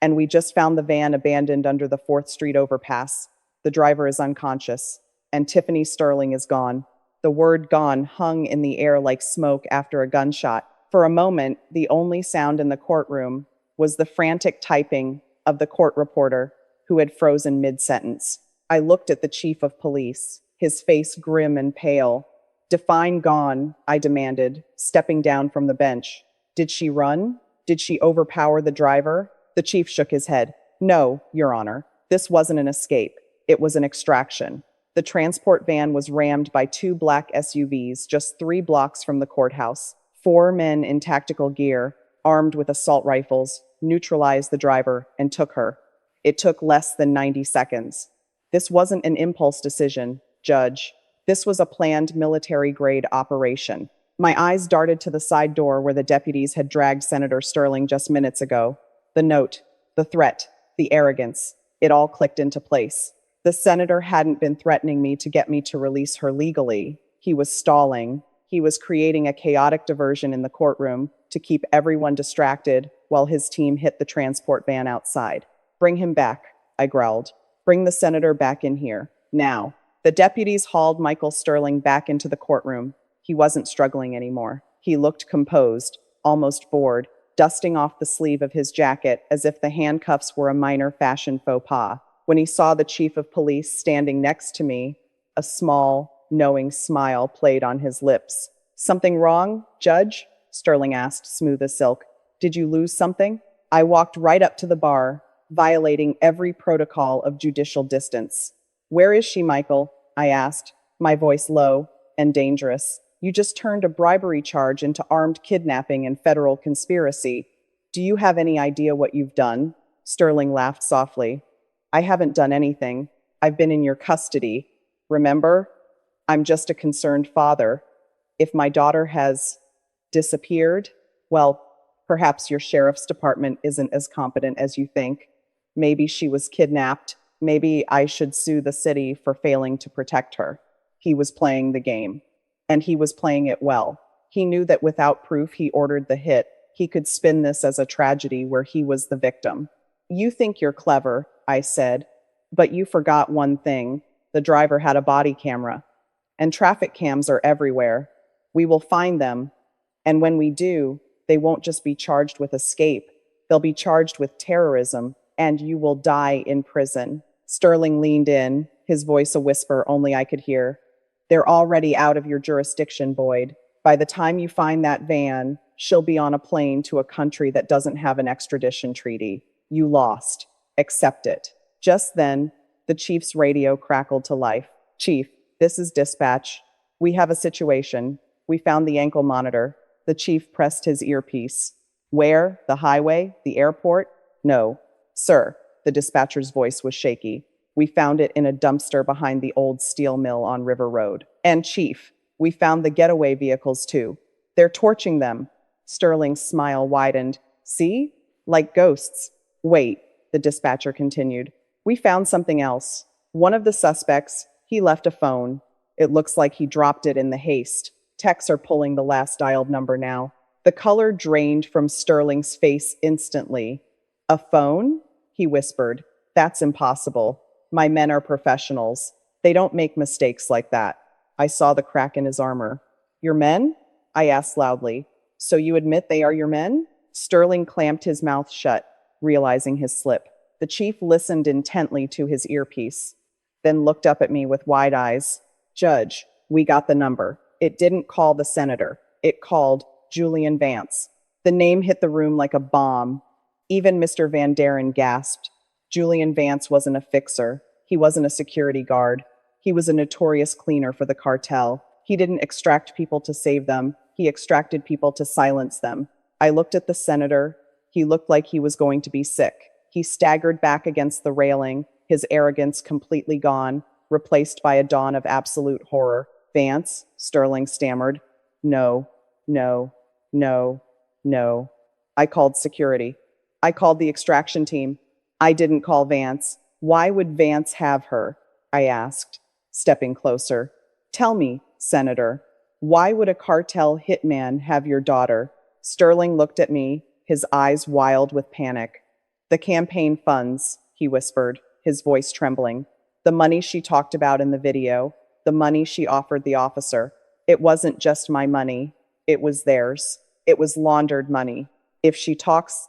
And we just found the van abandoned under the 4th Street overpass. The driver is unconscious, and Tiffany Sterling is gone. The word gone hung in the air like smoke after a gunshot. For a moment, the only sound in the courtroom was the frantic typing of the court reporter, who had frozen mid-sentence. I looked at the chief of police, his face grim and pale. Define gone, I demanded, stepping down from the bench. Did she run? Did she overpower the driver? The chief shook his head. No, Your Honor. This wasn't an escape. It was an extraction. The transport van was rammed by 2 black SUVs just 3 blocks from the courthouse. 4 men in tactical gear, armed with assault rifles, neutralized the driver and took her. It took less than 90 seconds. This wasn't an impulse decision, Judge. This was a planned military-grade operation. My eyes darted to the side door where the deputies had dragged Senator Sterling just minutes ago. The note, the threat, the arrogance, it all clicked into place. The senator hadn't been threatening me to get me to release her legally. He was stalling. He was creating a chaotic diversion in the courtroom to keep everyone distracted while his team hit the transport van outside. Bring him back, I growled. Bring the senator back in here, now. The deputies hauled Michael Sterling back into the courtroom. He wasn't struggling anymore. He looked composed, almost bored, dusting off the sleeve of his jacket as if the handcuffs were a minor fashion faux pas. When he saw the chief of police standing next to me, a small, knowing smile played on his lips. Something wrong, Judge? Sterling asked, smooth as silk. Did you lose something? I walked right up to the bar, violating every protocol of judicial distance. Where is she, Michael? I asked, my voice low and dangerous. You just turned a bribery charge into armed kidnapping and federal conspiracy. Do you have any idea what you've done? Sterling laughed softly. I haven't done anything. I've been in your custody. Remember? I'm just a concerned father. If my daughter has disappeared, well, perhaps your sheriff's department isn't as competent as you think. Maybe she was kidnapped. Maybe I should sue the city for failing to protect her. He was playing the game, and he was playing it well. He knew that without proof he ordered the hit, he could spin this as a tragedy where he was the victim. You think you're clever, I said, but you forgot one thing. The driver had a body camera, and traffic cams are everywhere. We will find them, and when we do, they won't just be charged with escape. They'll be charged with terrorism, and you will die in prison. Sterling leaned in, his voice a whisper only I could hear. They're already out of your jurisdiction, Boyd. By the time you find that van, she'll be on a plane to a country that doesn't have an extradition treaty. You lost. Accept it. Just then, the chief's radio crackled to life. Chief, this is dispatch. We have a situation. We found the ankle monitor. The chief pressed his earpiece. Where? The highway? The airport? No. Sir, the dispatcher's voice was shaky. We found it in a dumpster behind the old steel mill on River Road. And Chief, we found the getaway vehicles too. They're torching them. Sterling's smile widened. See? Like ghosts. Wait, the dispatcher continued. We found something else. One of the suspects, he left a phone. It looks like he dropped it in the haste. Techs are pulling the last dialed number now. The color drained from Sterling's face instantly. A phone? He whispered. That's impossible. My men are professionals. They don't make mistakes like that. I saw the crack in his armor. Your men? I asked loudly. So you admit they are your men? Sterling clamped his mouth shut, realizing his slip. The chief listened intently to his earpiece, then looked up at me with wide eyes. Judge, we got the number. It didn't call the senator. It called Julian Vance. The name hit the room like a bomb. Even Mr. Van Daren gasped. Julian Vance wasn't a fixer. He wasn't a security guard. He was a notorious cleaner for the cartel. He didn't extract people to save them. He extracted people to silence them. I looked at the senator. He looked like he was going to be sick. He staggered back against the railing, his arrogance completely gone, replaced by a dawn of absolute horror. Vance, Sterling stammered. No, no, no, no. I called security. I called the extraction team. I didn't call Vance. Why would Vance have her? I asked, stepping closer. Tell me, Senator, why would a cartel hitman have your daughter? Sterling looked at me, his eyes wild with panic. The campaign funds, he whispered, his voice trembling. The money she talked about in the video, the money she offered the officer. It wasn't just my money. It was theirs. It was laundered money. If she tells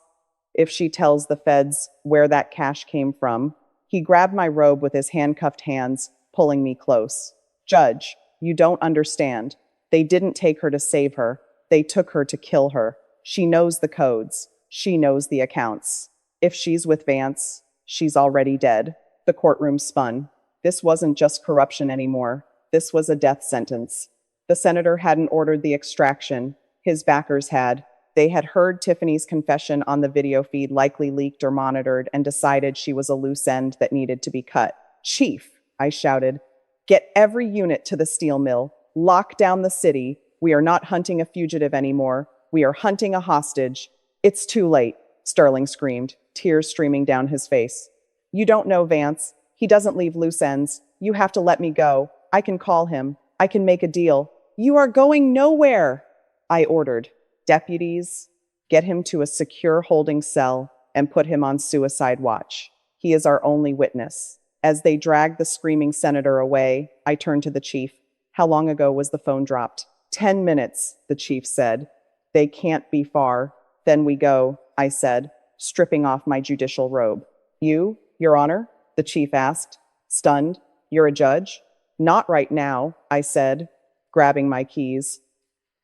the feds where that cash came from. He grabbed my robe with his handcuffed hands, pulling me close. Judge, you don't understand. They didn't take her to save her. They took her to kill her. She knows the codes. She knows the accounts. If she's with Vance, she's already dead. The courtroom spun. This wasn't just corruption anymore. This was a death sentence. The senator hadn't ordered the extraction. His backers had. They had heard Tiffany's confession on the video feed, likely leaked or monitored, and decided she was a loose end that needed to be cut. Chief, I shouted, get every unit to the steel mill. Lock down the city. We are not hunting a fugitive anymore. We are hunting a hostage. It's too late, Sterling screamed, tears streaming down his face. You don't know Vance. He doesn't leave loose ends. You have to let me go. I can call him. I can make a deal. You are going nowhere, I ordered. Deputies, get him to a secure holding cell and put him on suicide watch. He is our only witness. As they dragged the screaming senator away, I turned to the chief. How long ago was the phone dropped? 10 minutes, the chief said. They can't be far. Then we go, I said, stripping off my judicial robe. You, Your Honor? The chief asked, stunned. You're a judge? Not right now, I said, grabbing my keys.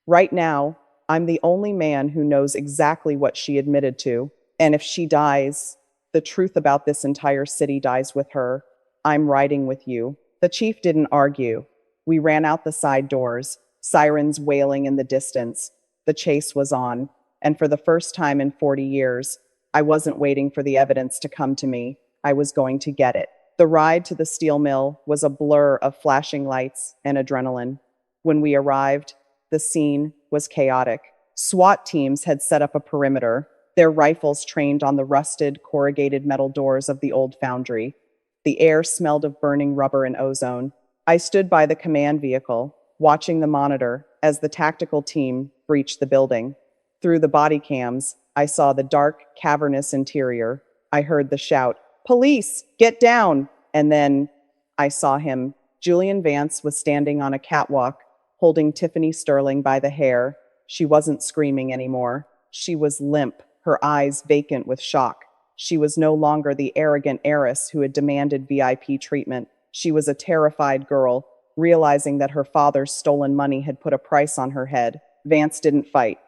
Right now, I'm the only man who knows exactly what she admitted to. And if she dies, the truth about this entire city dies with her. I'm riding with you. The chief didn't argue. We ran out the side doors, sirens wailing in the distance. The chase was on. And for the first time in 40 years, I wasn't waiting for the evidence to come to me. I was going to get it. The ride to the steel mill was a blur of flashing lights and adrenaline. When we arrived, the scene was chaotic. SWAT teams had set up a perimeter, their rifles trained on the rusted, corrugated metal doors of the old foundry. The air smelled of burning rubber and ozone. I stood by the command vehicle, watching the monitor as the tactical team breached the building. Through the body cams, I saw the dark, cavernous interior. I heard the shout, "Police, get down!" And then I saw him. Julian Vance was standing on a catwalk, holding Tiffany Sterling by the hair. She wasn't screaming anymore. She was limp, her eyes vacant with shock. She was no longer the arrogant heiress who had demanded VIP treatment. She was a terrified girl, realizing that her father's stolen money had put a price on her head. Vance didn't fight.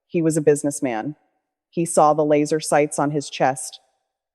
He was a businessman. He saw the laser sights on his chest,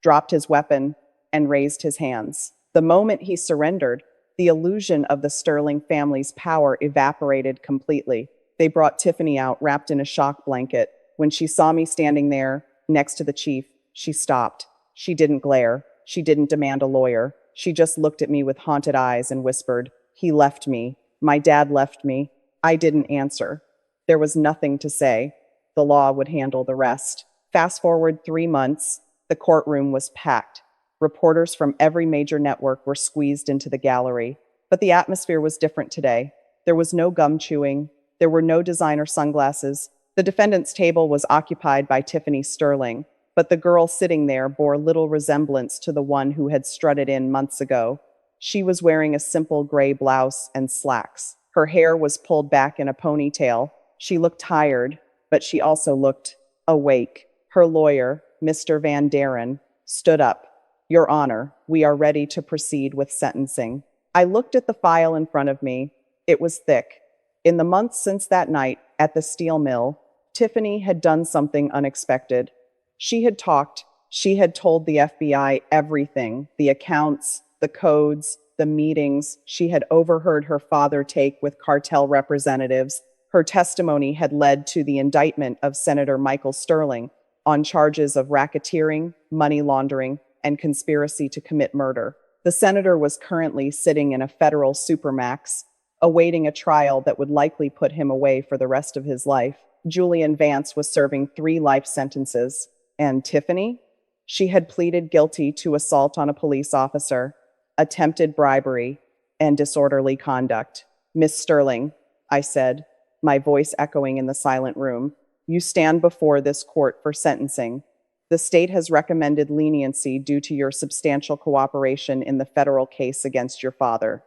dropped his weapon, and raised his hands. The moment he surrendered, the illusion of the Sterling family's power evaporated completely. They brought Tiffany out, wrapped in a shock blanket. When she saw me standing there, next to the chief, she stopped. She didn't glare. She didn't demand a lawyer. She just looked at me with haunted eyes and whispered, "He left me. My dad left me." I didn't answer. There was nothing to say. The law would handle the rest. Fast forward 3 months, the courtroom was packed. Reporters from every major network were squeezed into the gallery. But the atmosphere was different today. There was no gum chewing. There were no designer sunglasses. The defendant's table was occupied by Tiffany Sterling, but the girl sitting there bore little resemblance to the one who had strutted in months ago. She was wearing a simple gray blouse and slacks. Her hair was pulled back in a ponytail. She looked tired, but she also looked awake. Her lawyer, Mr. Van Daren, stood up. "Your Honor, we are ready to proceed with sentencing." I looked at the file in front of me. It was thick. In the months since that night at the steel mill, Tiffany had done something unexpected. She had talked. She had told the FBI everything, the accounts, the codes, the meetings she had overheard her father take with cartel representatives. Her testimony had led to the indictment of Senator Michael Sterling on charges of racketeering, money laundering, and conspiracy to commit murder. The senator was currently sitting in a federal supermax, awaiting a trial that would likely put him away for the rest of his life. Julian Vance was serving 3 life sentences. And Tiffany? She had pleaded guilty to assault on a police officer, attempted bribery, and disorderly conduct. Miss Sterling, I said, my voice echoing in the silent room, you stand before this court for sentencing. The state has recommended leniency due to your substantial cooperation in the federal case against your father.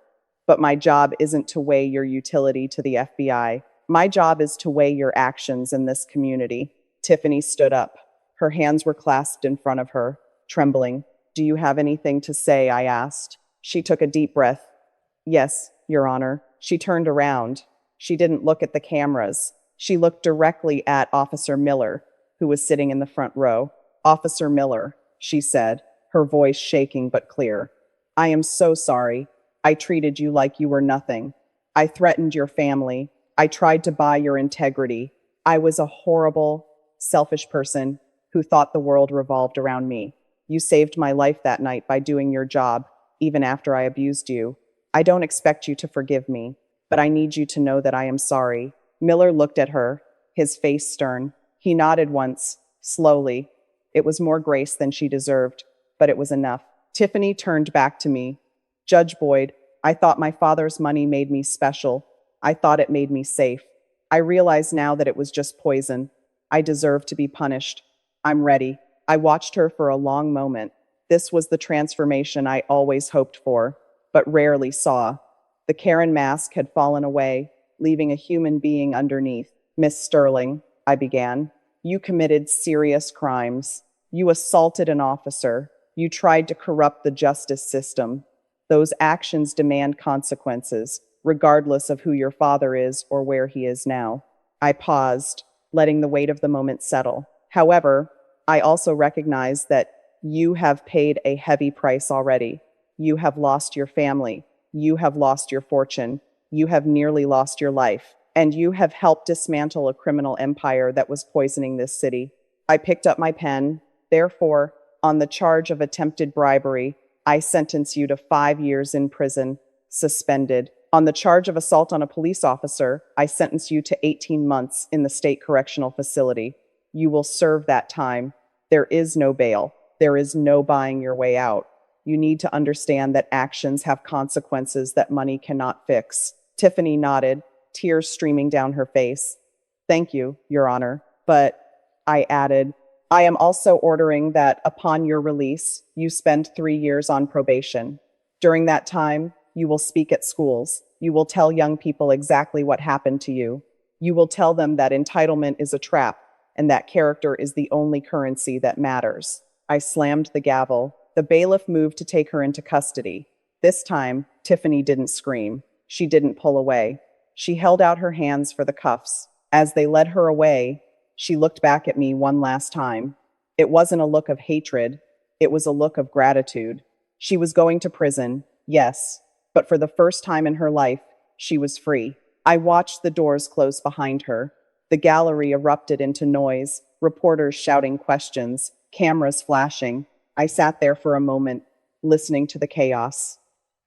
But my job isn't to weigh your utility to the FBI. My job is to weigh your actions in this community. Tiffany stood up. Her hands were clasped in front of her, trembling. Do you have anything to say? I asked. She took a deep breath. Yes, Your Honor. She turned around. She didn't look at the cameras. She looked directly at Officer Miller, who was sitting in the front row. Officer Miller, she said, her voice shaking but clear. I am so sorry. I treated you like you were nothing. I threatened your family. I tried to buy your integrity. I was a horrible, selfish person who thought the world revolved around me. You saved my life that night by doing your job, even after I abused you. I don't expect you to forgive me, but I need you to know that I am sorry. Miller looked at her, his face stern. He nodded once, slowly. It was more grace than she deserved, but it was enough. Tiffany turned back to me. Judge Boyd, I thought my father's money made me special. I thought it made me safe. I realize now that it was just poison. I deserve to be punished. I'm ready. I watched her for a long moment. This was the transformation I always hoped for, but rarely saw. The Karen mask had fallen away, leaving a human being underneath. Miss Sterling, I began, you committed serious crimes. You assaulted an officer. You tried to corrupt the justice system. Those actions demand consequences, regardless of who your father is or where he is now. I paused, letting the weight of the moment settle. However, I also recognize that you have paid a heavy price already. You have lost your family. You have lost your fortune. You have nearly lost your life. And you have helped dismantle a criminal empire that was poisoning this city. I picked up my pen. Therefore, on the charge of attempted bribery, I sentence you to 5 years in prison, suspended. On the charge of assault on a police officer, I sentence you to 18 months in the state correctional facility. You will serve that time. There is no bail. There is no buying your way out. You need to understand that actions have consequences that money cannot fix. Tiffany nodded, tears streaming down her face. Thank you, Your Honor. But, I added, I am also ordering that upon your release, you spend 3 years on probation. During that time, you will speak at schools. You will tell young people exactly what happened to you. You will tell them that entitlement is a trap and that character is the only currency that matters. I slammed the gavel. The bailiff moved to take her into custody. This time, Tiffany didn't scream. She didn't pull away. She held out her hands for the cuffs. As they led her away, she looked back at me one last time. It wasn't a look of hatred. It was a look of gratitude. She was going to prison, yes, but for the first time in her life, she was free. I watched the doors close behind her. The gallery erupted into noise, reporters shouting questions, cameras flashing. I sat there for a moment, listening to the chaos.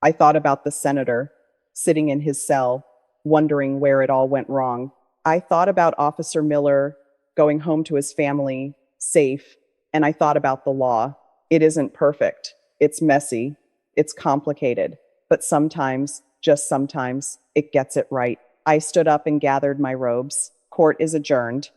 I thought about the senator, sitting in his cell, wondering where it all went wrong. I thought about Officer Miller going home to his family, safe, and I thought about the law. It isn't perfect. It's messy. It's complicated. But sometimes, just sometimes, it gets it right. I stood up and gathered my robes. Court is adjourned.